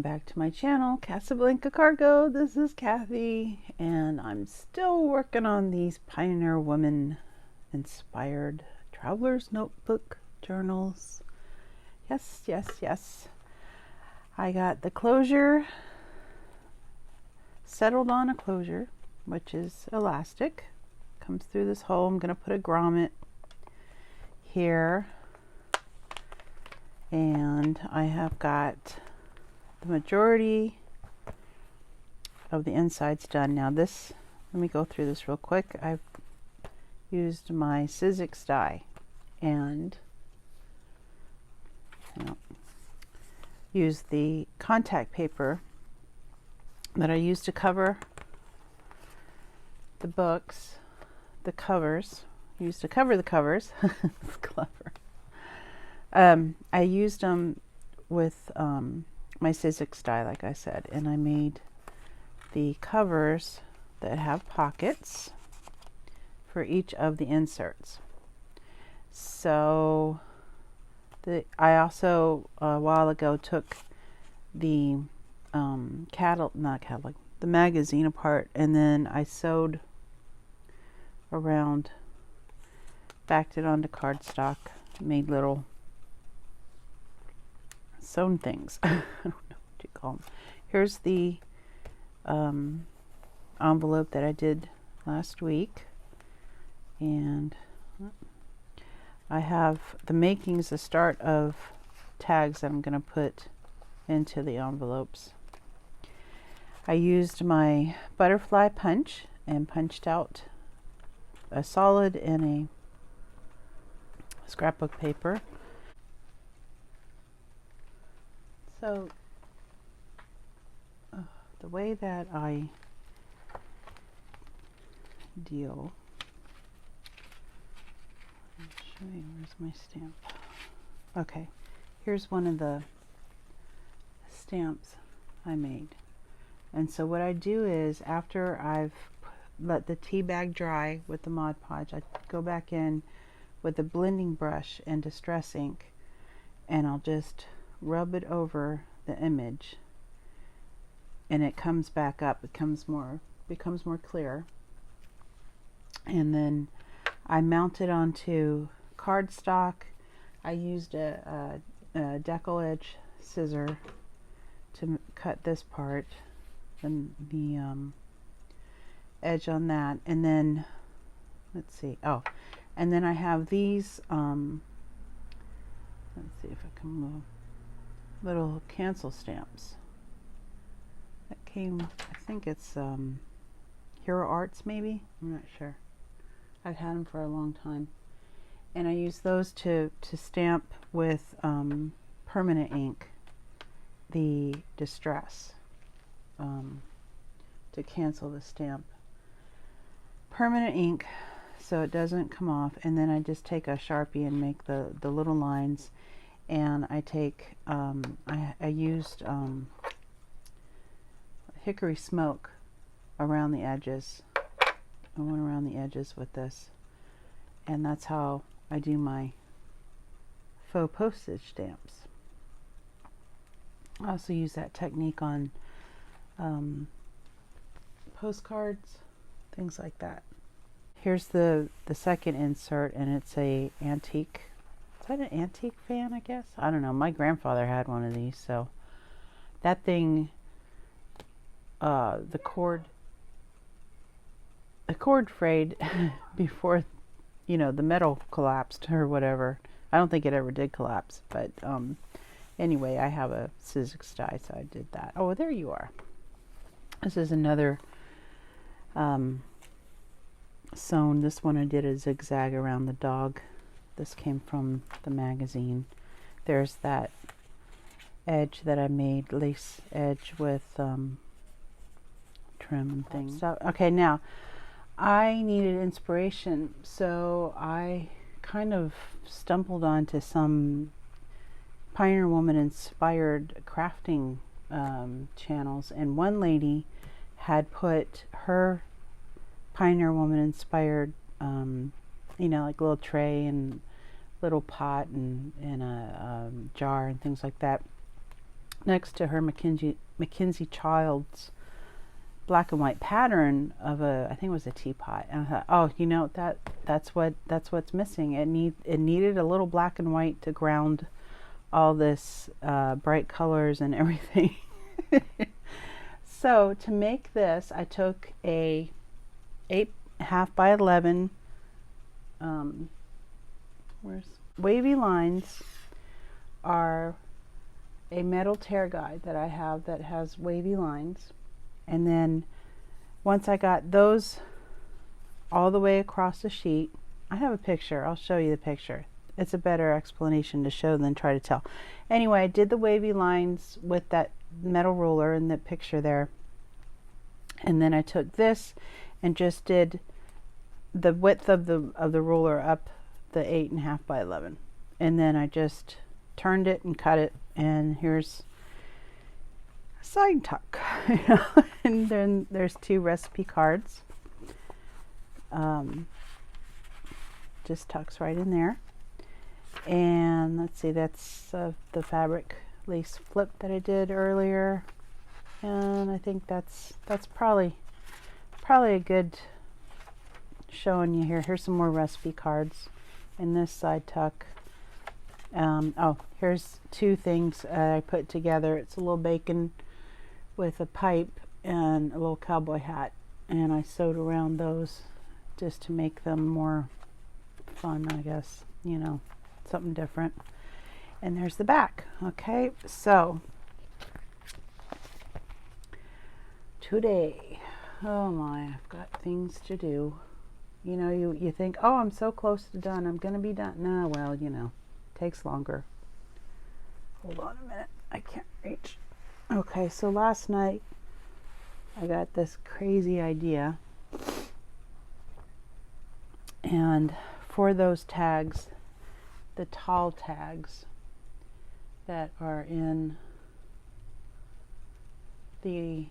back to my channel, Casablanca Cargo. This is Kathy, and I'm still working on these Pioneer Woman inspired traveler's notebook journals. Yes, yes, yes. I got the closure, settled on a closure, which is elastic. Comes through this hole. I'm going to put a grommet here, and I have got the majority of the insides done. Now this, let me go through this real quick. I've used my Sizzix die and used the contact paper that I used to cover the books, the covers. Used to cover the covers. It's clever. I used them with my Sizzix die, like I said, and I made the covers that have pockets for each of the inserts. So I also a while ago took the the magazine apart, and then I sewed around, backed it onto cardstock, made little sewn things. I don't know what you call them. Here's the envelope that I did last week, and I have the makings, the start of tags that I'm going to put into the envelopes. I used my butterfly punch and punched out a solid in a scrapbook paper. So the way that I deal, I'll show you, where's my stamp? Okay, here's one of the stamps I made. And so what I do is, after I've let the tea bag dry with the Mod Podge, I go back in with a blending brush and Distress ink, and I'll just rub it over the image, and it comes back up. It becomes more clear. And then I mount it onto cardstock. I used a decoupaged scissor to cut this part, and the edge on that, and then let's see. Oh, and then I have these. Let's see if I can move. Little cancel stamps that came, I think it's Hero Arts, maybe, I'm not sure. I've had them for a long time, and I use those to stamp with permanent ink the distress, to cancel the stamp. Permanent ink so it doesn't come off, and then I just take a Sharpie and make the little lines. And I take, I used hickory smoke around the edges. I went around the edges with this, and that's how I do my faux postage stamps. I also use that technique on postcards, things like that. Here's the second insert, and it's a antique. Is that an antique fan, I guess? I don't know. My grandfather had one of these, so that thing, the cord frayed before, the metal collapsed or whatever. I don't think it ever did collapse, but anyway, I have a Sizzix die, so I did that. Oh, there you are. This is another sewn. This one I did a zigzag around the dog. This came from the magazine. There's that edge that I made, lace edge with trim and things. So, okay, now I needed inspiration, so I kind of stumbled onto some Pioneer Woman inspired crafting channels, and one lady had put her Pioneer Woman inspired like little tray and little pot and a jar and things like that next to her Mackenzie Childs black and white pattern of a, I think it was a teapot, and I thought, oh, you know, that's what's missing. It needed a little black and white to ground all this bright colors and everything. So to make this, I took a 8.5 by 11 wavy lines are a metal tear guide that I have that has wavy lines. And then once I got those all the way across the sheet, I have a picture. I'll show you the picture. It's a better explanation to show than try to tell. Anyway, I did the wavy lines with that metal ruler in the picture there. And then I took this and just did the width of the ruler up the 8.5 by 11. And then I just turned it and cut it, and here's a side tuck. And then there's 2 recipe cards. Just tucks right in there. And let's see, that's the fabric lace flip that I did earlier, and I think that's probably a good showing you here. Here's some more recipe cards in this side tuck. Oh, here's 2 things I put together. It's a little bacon with a pipe and a little cowboy hat, and I sewed around those just to make them more fun, I guess, you know, something different. And there's the back. Okay, so today, oh my, I've got things to do. You know, you think, oh, I'm so close to done, I'm gonna be done. No, well, you know, takes longer. Hold on a minute, I can't reach. Okay, so last night I got this crazy idea, and for those tags, the tall tags that are in the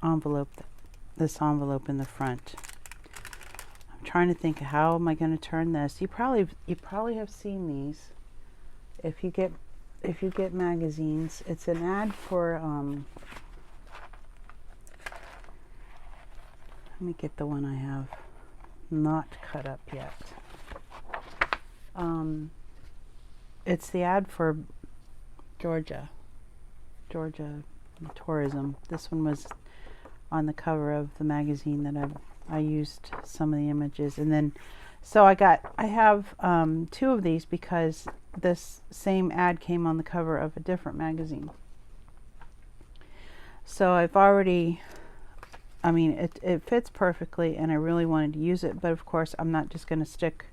envelope, this envelope in the front, I'm trying to think, how am I going to turn this? You probably have seen these if you get magazines. It's an ad for let me get the one I have not cut up yet. It's the ad for Georgia tourism. This one was on the cover of the magazine that I used some of the images, and then so I have 2 of these because this same ad came on the cover of a different magazine. So I've already, I mean, it fits perfectly, and I really wanted to use it, but of course I'm not just going to stick,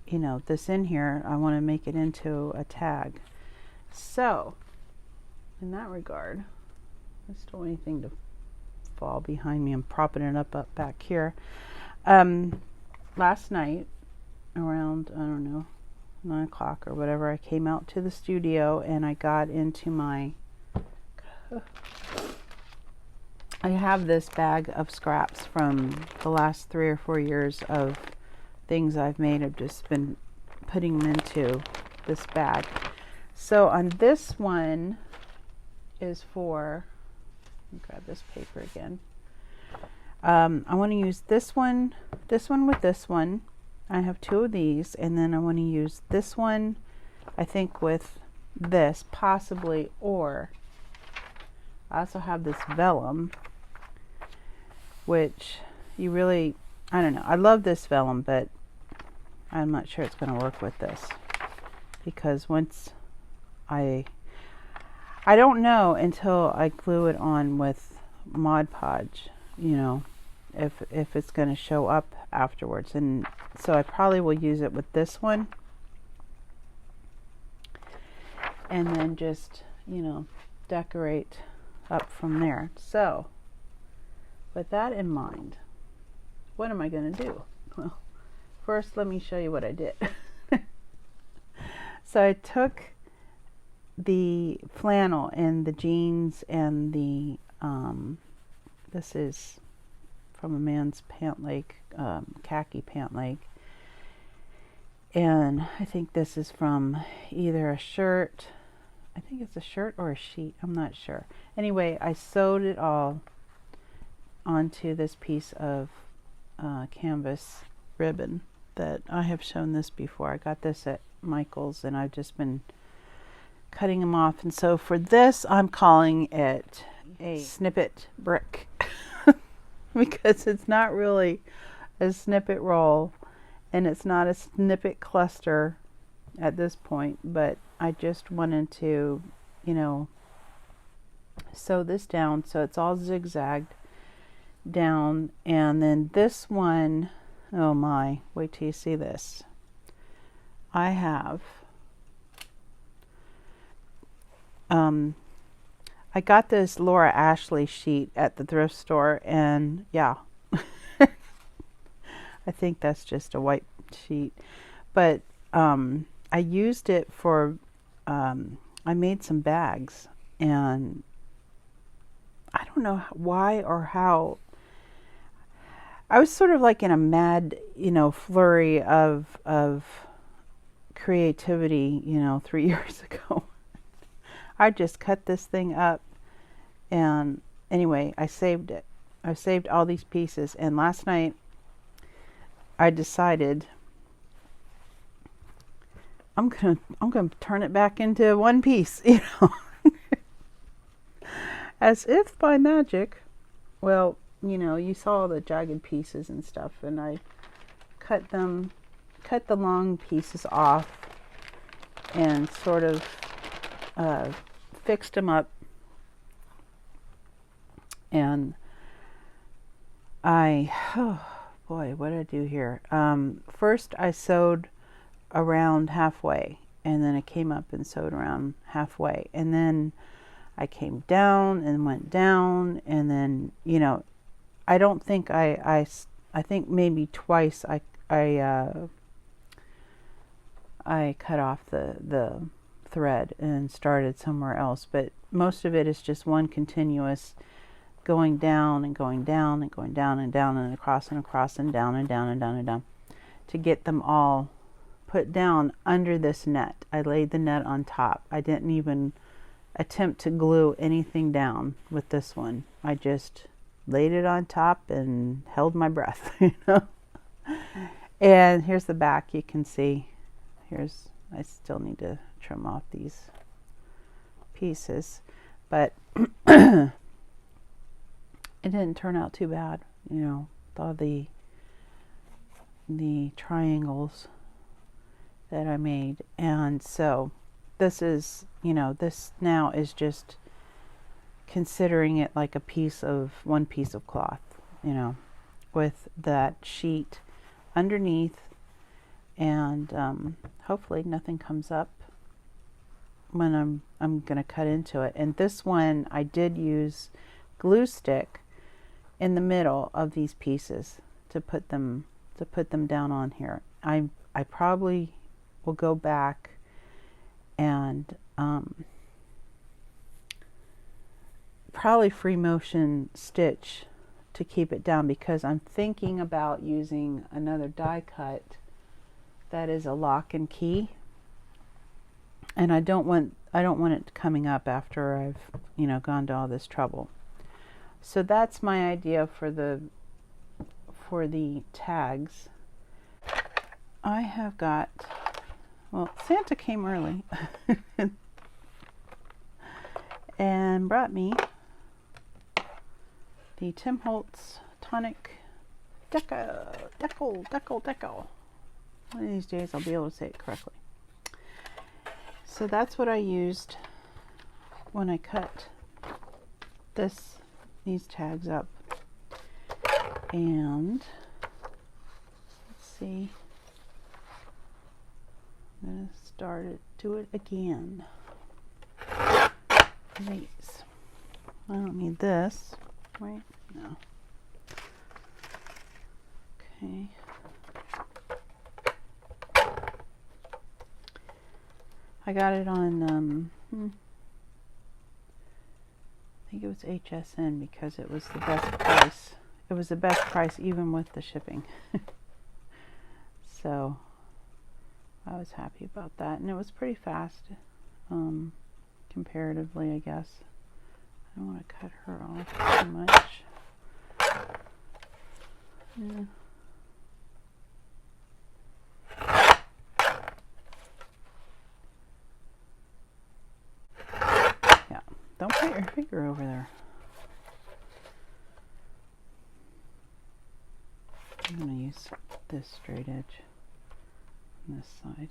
you know, this in here. I want to make it into a tag. So in that regard, I just don't want anything to fall behind me. I'm propping it up back here. Last night around, I don't know, 9 o'clock or whatever, I came out to the studio and I got into my I have this bag of scraps from the last 3 or 4 years of things I've made. I've just been putting them into this bag. So on this one is for, let me grab this paper again. I want to use this one with this one. I have 2 of these, and then I want to use this one, I think, with this possibly, or I also have this vellum, which you really, I don't know, I love this vellum, but I'm not sure it's going to work with this, because once I don't know until I glue it on with Mod Podge, you know, if it's going to show up afterwards. And so I probably will use it with this one, and then just, you know, decorate up from there. So with that in mind, what am I going to do? Well, first let me show you what I did. So I took the flannel and the jeans and the this is from a man's pant leg, khaki pant leg, And I think this is from either a shirt, I think it's a shirt or a sheet, I'm not sure. Anyway, I sewed it all onto this piece of canvas ribbon that I have shown this before. I got this at Michael's and I've just been cutting them off. And so for this, I'm calling it a snippet brick because it's not really a snippet roll and it's not a snippet cluster at this point, but I just wanted to, you know, sew this down so it's all zigzagged down. And then this one, oh my, wait till you see this. I have I got this Laura Ashley sheet at the thrift store, and yeah, I think that's just a white sheet, but I used it for I made some bags, and I don't know why or how. I was sort of like in a mad, you know, flurry of creativity, you know, 3 years ago. I just cut this thing up, and anyway, I saved it. I saved all these pieces, and last night I decided I'm gonna turn it back into one piece, you know, as if by magic. Well, you know, you saw the jagged pieces and stuff, and I cut the long pieces off and sort of fixed them up. And oh boy, what did I do here? First I sewed around halfway, and then I came up and sewed around halfway, and then I came down and went down, and then, you know, I don't think I think maybe twice I cut off the thread and started somewhere else, but most of it is just one continuous going down and going down and going down and down and across and across and down and down and down and down to get them all put down under this net. I laid the net on top. I didn't even attempt to glue anything down with this one. I just laid it on top and held my breath, you know. And here's the back. You can see I still need to trim off these pieces, but it didn't turn out too bad, you know, with all the triangles that I made. And so this is, you know, this now is just considering it like one piece of cloth, you know, with that sheet underneath, and hopefully nothing comes up when I'm gonna cut into it. And this one I did use glue stick in the middle of these pieces to put them down on here. I probably will go back and probably free motion stitch to keep it down, because I'm thinking about using another die cut that is a lock and key, and I don't want it coming up after I've, you know, gone to all this trouble. So that's my idea for the tags. I have got, well, Santa came early and brought me the Tim Holtz Tonic Deco. One of these days I'll be able to say it correctly. So that's what I used when I cut these tags up. And let's see, I'm gonna do it again. These. I don't need this, right? No. Okay. I got it on, I think it was HSN, because it was the best price. It was the best price even with the shipping. So I was happy about that, and it was pretty fast, comparatively, I guess. I don't want to cut her off too much. Yeah. Yeah, don't put your finger over there. I'm going to use this straight edge on this side.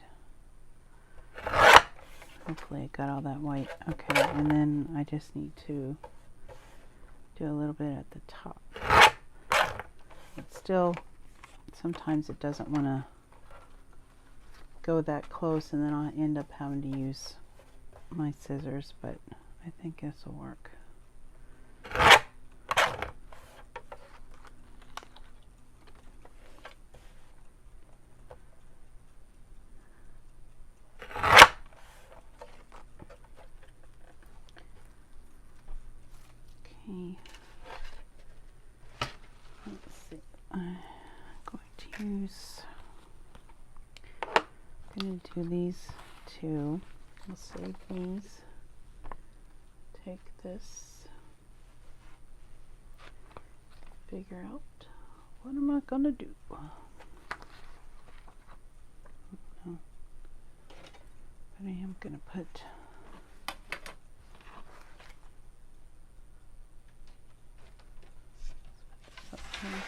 Hopefully it got all that white. Okay, and then I just need to do a little bit at the top. But still, sometimes it doesn't want to go that close, and then I'll end up having to use my scissors, but I think this will work. Okay, let's see. I'm going to do these two. We'll save these. Take this. Figure out what am I gonna do. No. But I am gonna put something.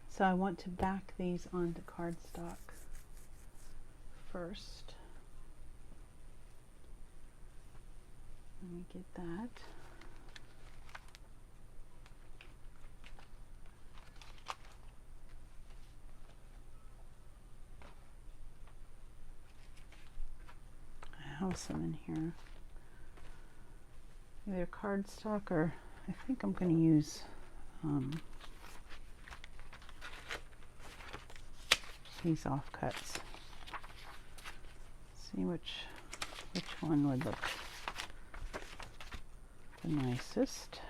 So I want to back these onto cardstock first. Let me get that. I have some in here. Either cardstock, or I think I'm going to use these offcuts. See which one would look the nicest.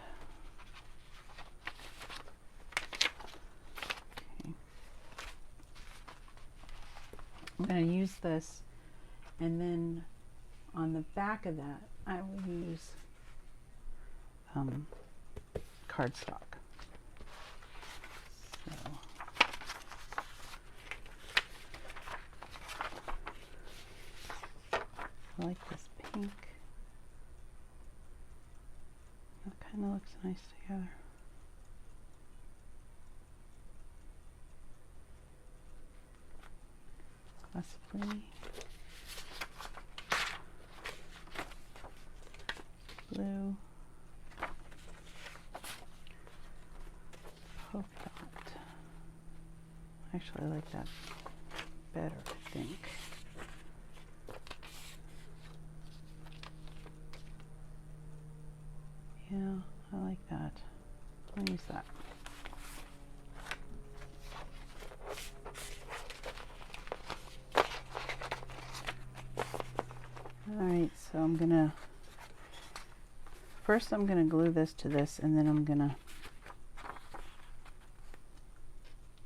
Okay. I'm going to use this, and then on the back of that I will use cardstock. So I like this pink. That kind of looks nice together. Possibly blue, polka dot. Actually, I like that better, I think. Yeah, I like that. I'll use that. Alright, so I'm gonna glue this to this, and then I'm gonna,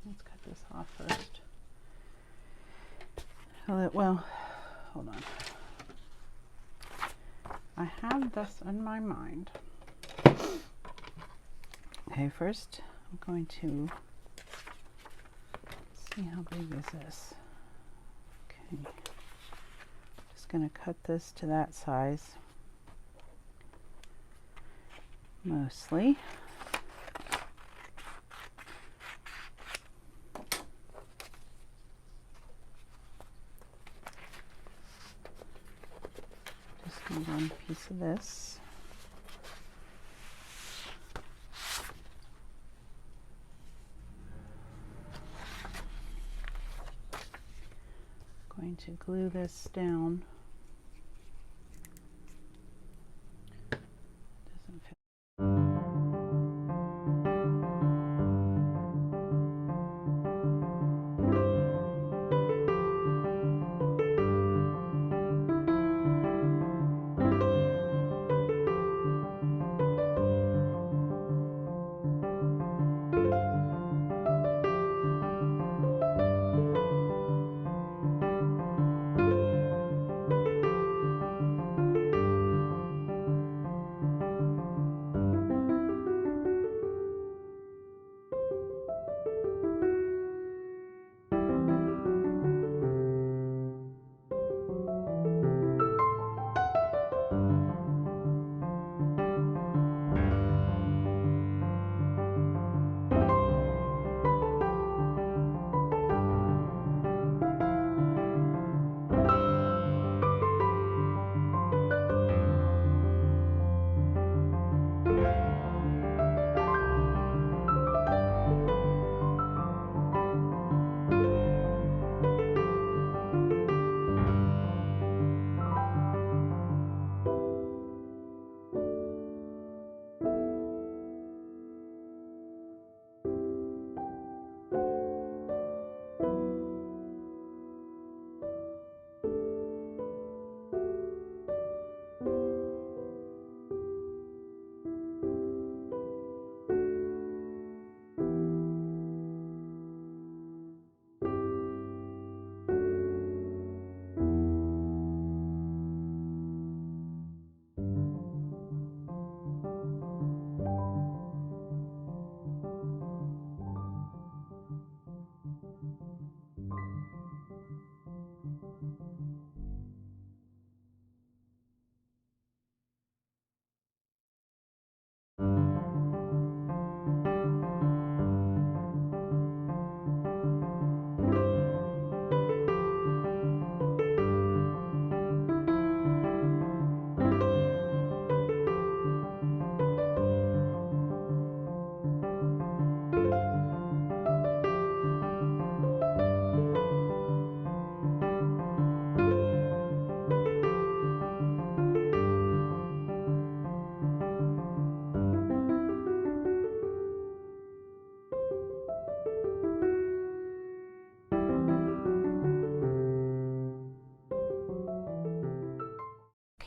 let's cut this off first. Well, hold on. I have this in my mind. Okay, first I'm going to see how big this is. Okay, just going to cut this to that size, mostly. Just need one piece of this. Going to glue this down. Doesn't fit.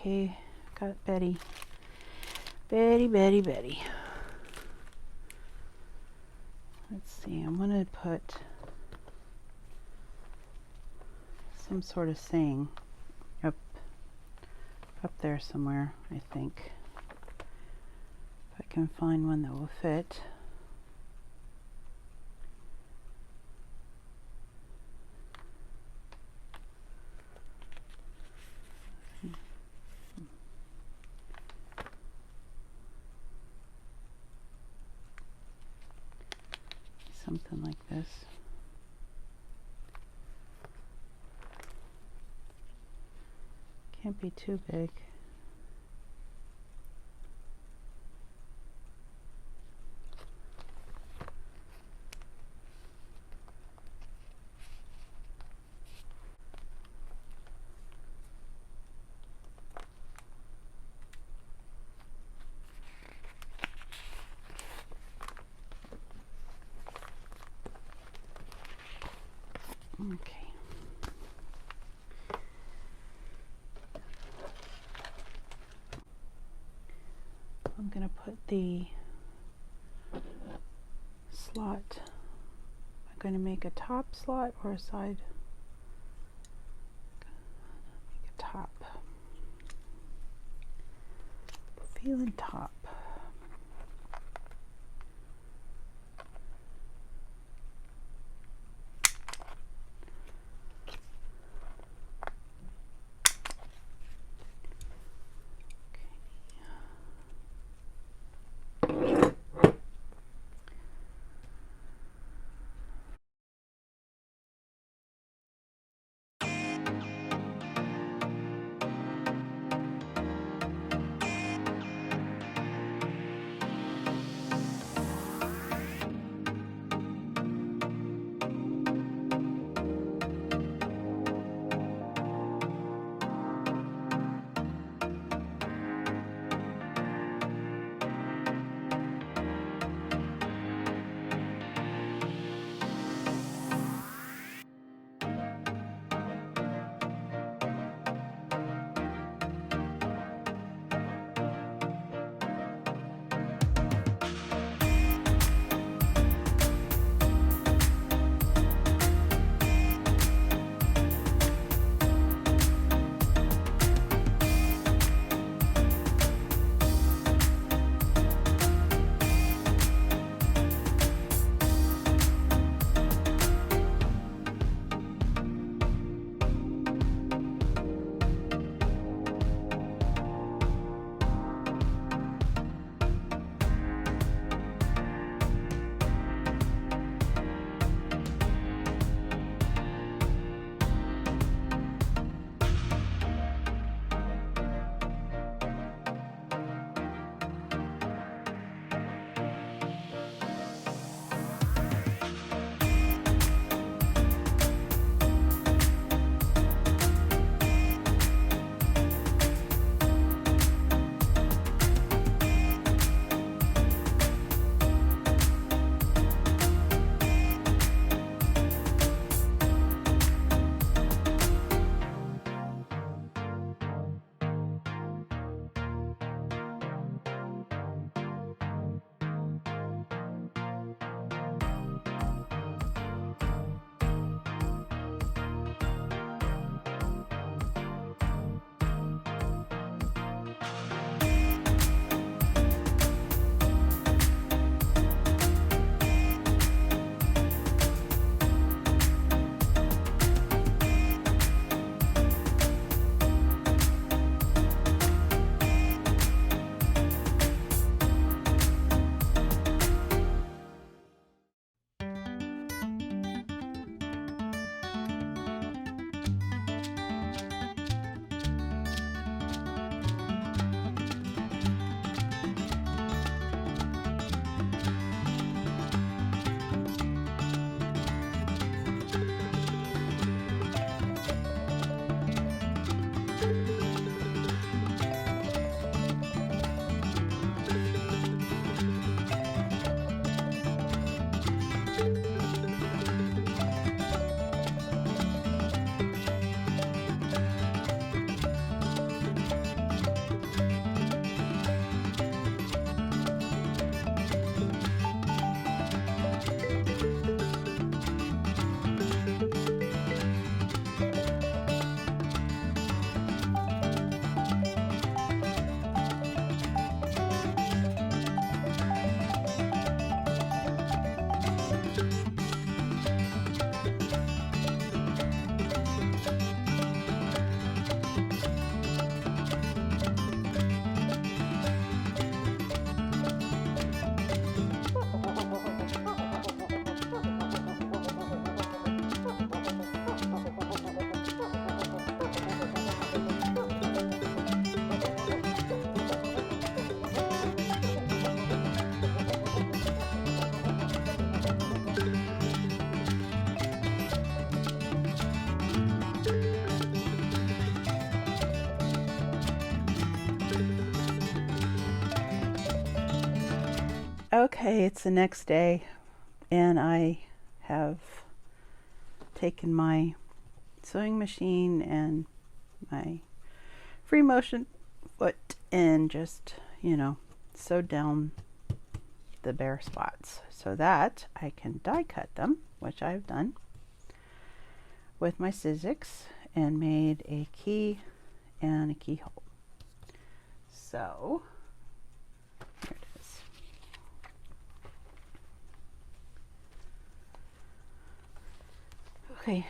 Okay, got Betty. Betty. Let's see, I'm gonna put some sort of saying up there somewhere, I think. If I can find one that will fit. Something like this. Can't be too big. Okay. I'm going to put the slot. I'm going to make a top slot or a side. Make a top. Feeling top. Okay, it's the next day, and I have taken my sewing machine and my free motion foot and just, you know, sewed down the bare spots so that I can die cut them, which I've done with my Sizzix, and made a key and a keyhole. So here it is. Okay.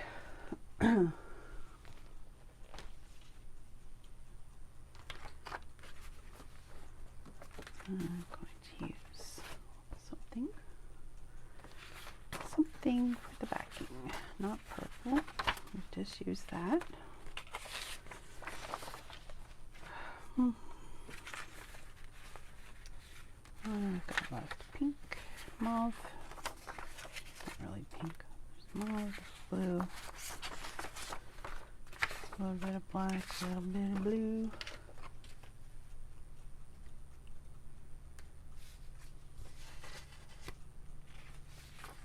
I'm going to use something for the backing, not purple. Just use that. I've got a lot of pink, mauve, not really pink, there's mauve, blue, a little bit of black, a little bit of blue.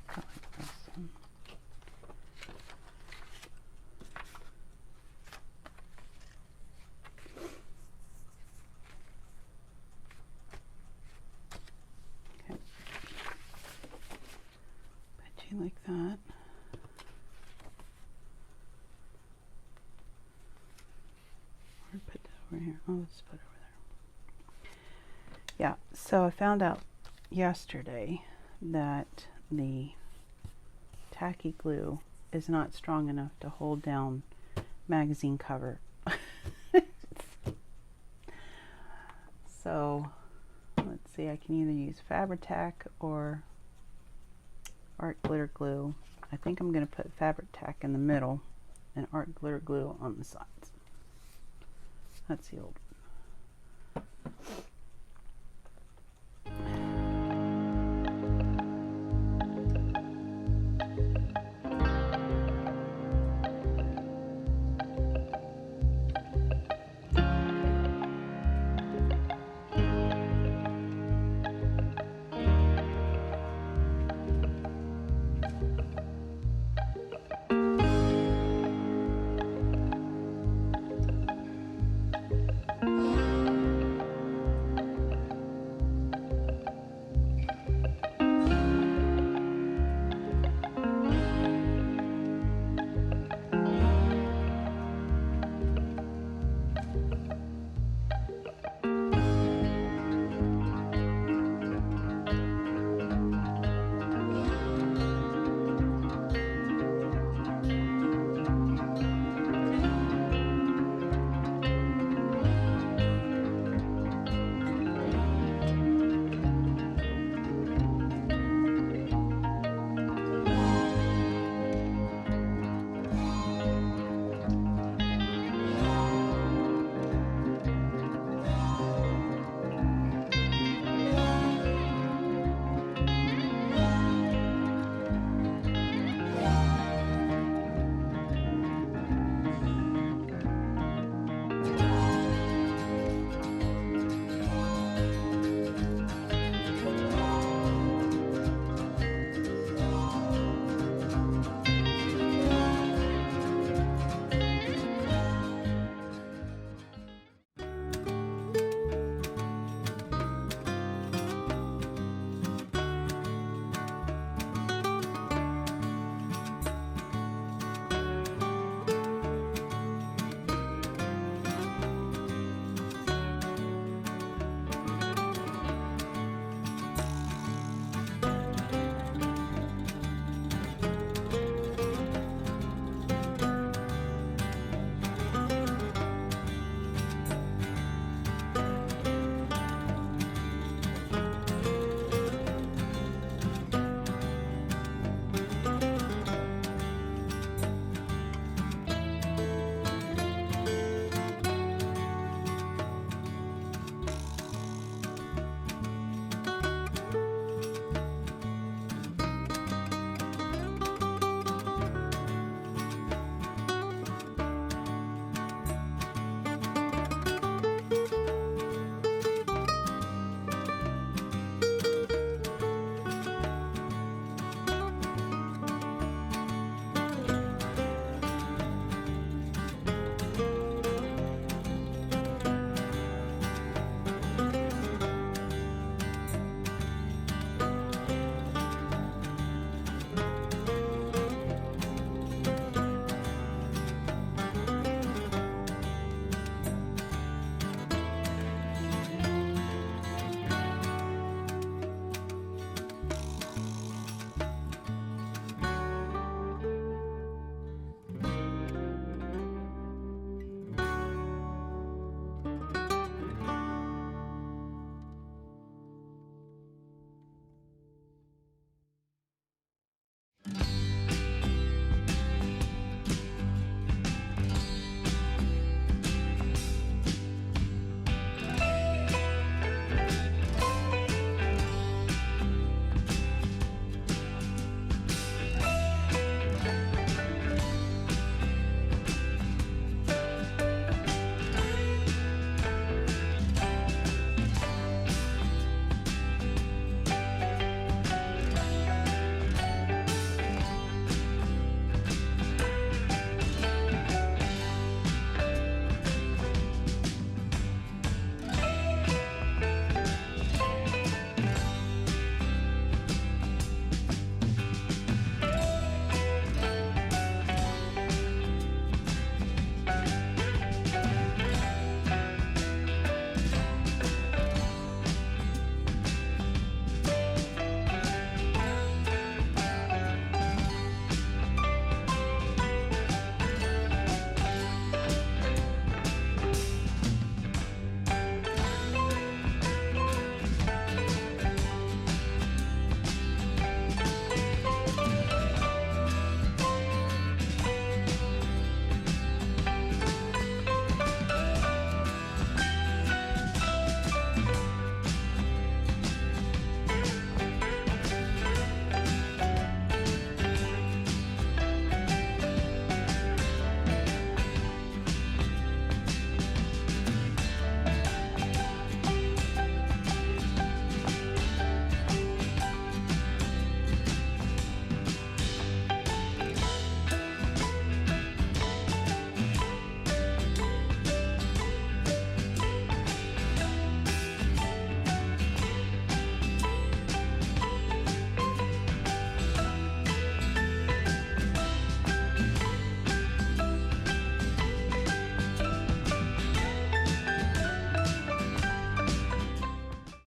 I like this one. Okay. Put you like that. Or put that over here. Oh, let's put it over there. Yeah, so I found out yesterday that the tacky glue is not strong enough to hold down magazine cover. So let's see, I can either use Fabri-Tac or art glitter glue. I think I'm going to put Fabri-Tac in the middle and art glitter glue on the sides. That's the old